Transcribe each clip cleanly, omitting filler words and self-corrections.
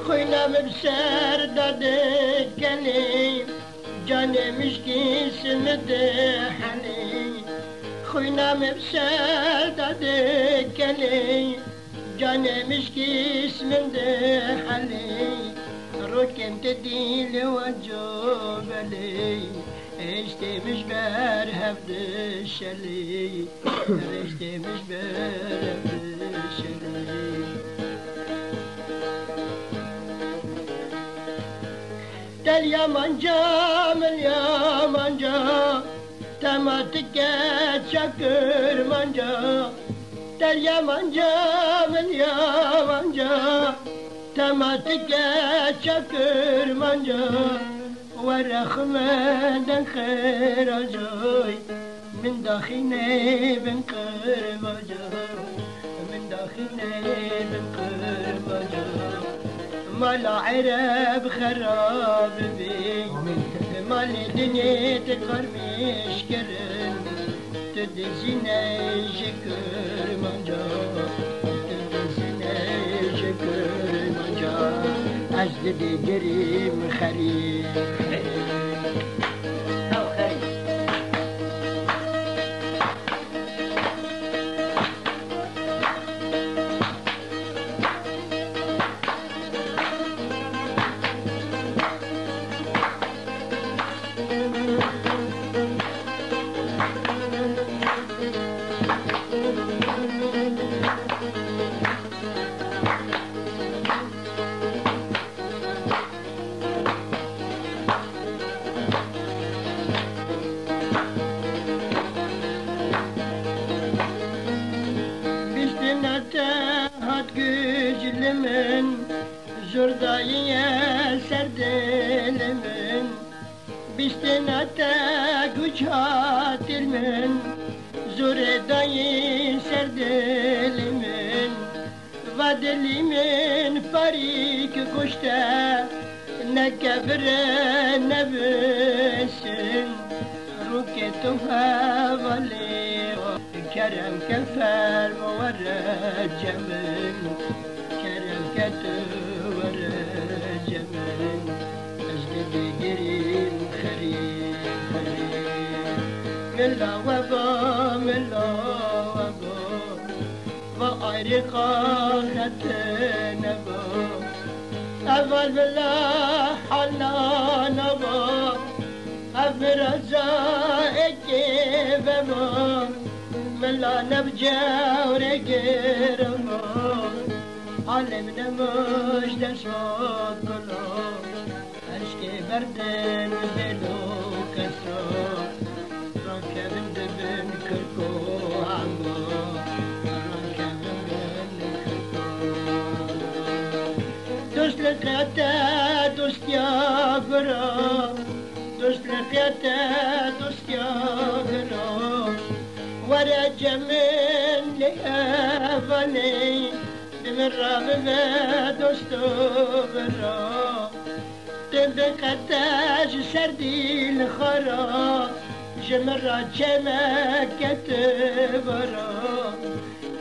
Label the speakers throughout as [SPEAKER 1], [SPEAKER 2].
[SPEAKER 1] خوینم بسر داده کنی جانمش کی سمده حنی خوینم بسر داده کنی جانمش کی سمده حنی ركنت ديل وجوبلي اشتي مش برهب الشلي اشتي مش برهب الشلي دل يا منجا من يا منجا تماتك شكر منجا دل يا منجا من يا منجا تماتك شكر منجا ورخمة خير جوي من داخلي بنقر مجا من داخلي بنقر مجا مال عرب خراب بي مال دنيا تقر مشكرن تدزينا شكر منجا تدزينا شكر منجا أجدد جريم خريب هات güclü من Zurdayı serdeli من Bistinata güç hatil من Zurdayı serdeli من Vadeli من farik kuşta Ne kebre ne besin Ruketu havali كرم كفر مورد جمل كرم كتور جمل أجدد قريب خريب خريب من لا وبا من لا وبا وأرقى خطنبا أول بلا حنانبا أفرزائك بما ملا نبجا ورقرما علمنا مش دشوق كله اشكي بردن وزلو كسو ركبن دبن كركو عمو ركبن دبن كركو دوست لقيتا دوست يا فرا دوست لقيتا دوست يا فرا ورجع من لأفني دمرة بمدوستو برا تبقتاج سردي الخرا جمرة جمكة برا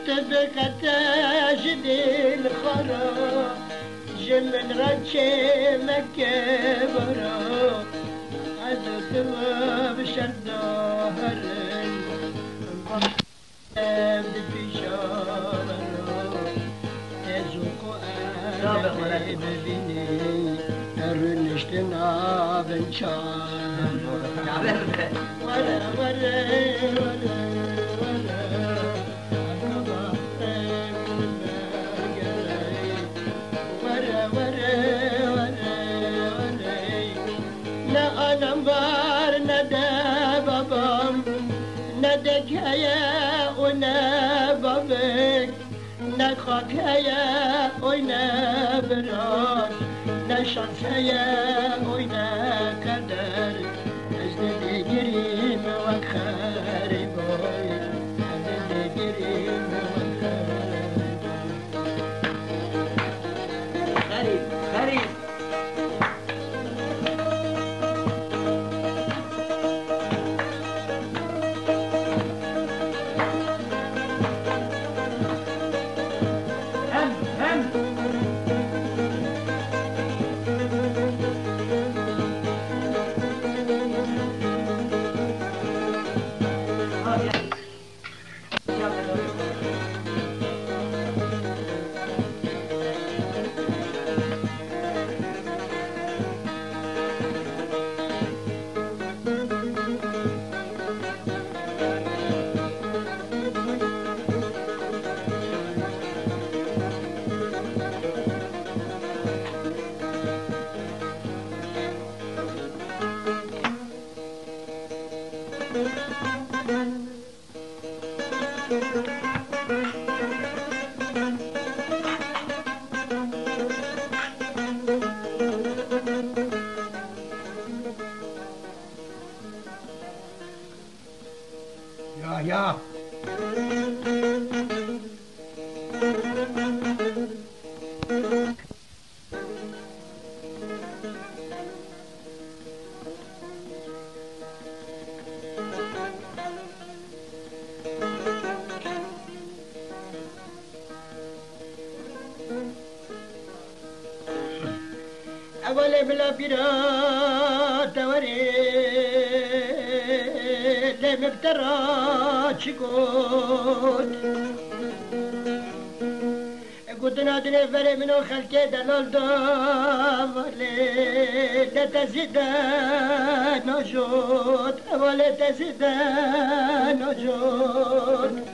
[SPEAKER 1] تبقتاج دي الخرا جمرة جمكة برا عدت بشردهر أبد في شارنا تزوق أهل ببني رنشتنا بنشان ولا ولا ولا ولا خاک هیا و نه بابک نه خاک هیا و نه براد نه شانس هیا و نه قدر از دل گریم و خری بای از دل گریم و خری خری
[SPEAKER 2] یا
[SPEAKER 1] اول بلا بیرا دوری لمبترا چگود قدنا دنفر منو خلقه دلال داوله لتزيدا نجود ولا تزيدا نجود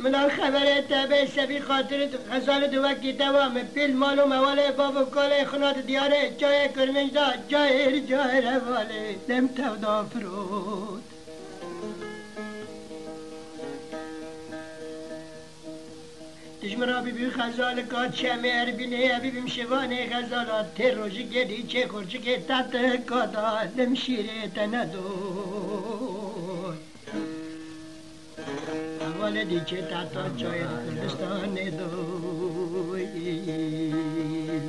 [SPEAKER 1] من الخبر تابع سبي خاطر غزال دوكي دوام بيل مالو موالي بابو كولي خنات دياري جاي كرمجدا جاي روالي لم تودا فرود تجمرا بي غزال قاد شمر بني ابي بمشواني غزالات تروجي گدي چه خورچ کے تات قدا لمشيره تندو والدی چه تاتا جای کردستان دو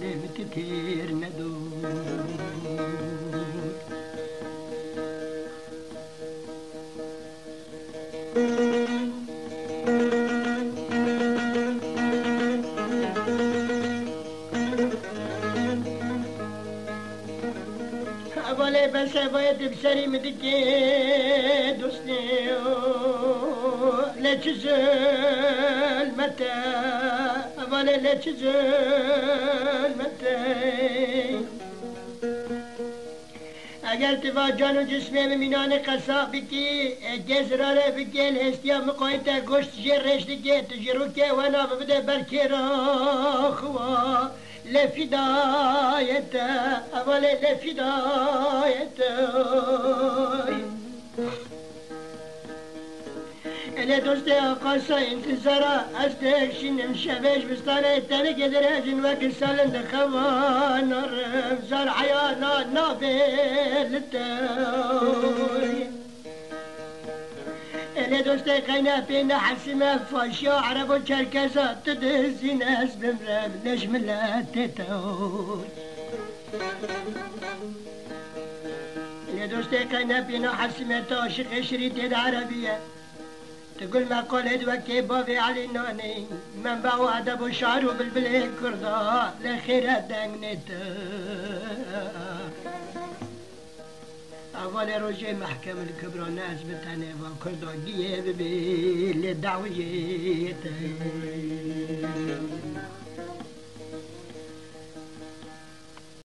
[SPEAKER 1] لمت تیر ندو اوله بس باید بسری مدکی دوستی لا تزال متى أولا لا تزال متى اگر تبا جان و جسمه بمینان قصابی کی گزراره بگل هستیا مقایتا گشت جر رشتی که تجرو که وانا ببده برکی را خوا لفدایتا اولا لفدایتا اله دوست آقاسا انتظارا از تکشینم شبش بستانه تنه که در اجن وکل سالن دخوان نارم زار حیانا نابلتوی اله دوست قینا پینا حسیمه فاشیا عرب و چرکزا تدزین از بمرم نجملت تتوی اله دوست قینا پینا حسیمه تاشق شريط العربية تقول ما قول هدوكي بابي علي ناني منبع وأدب وشعر وبلبل كردا لخير دنگنتا أول روجي محكم الكبرى ناس بتاني وكردا جيه ببي للدعوية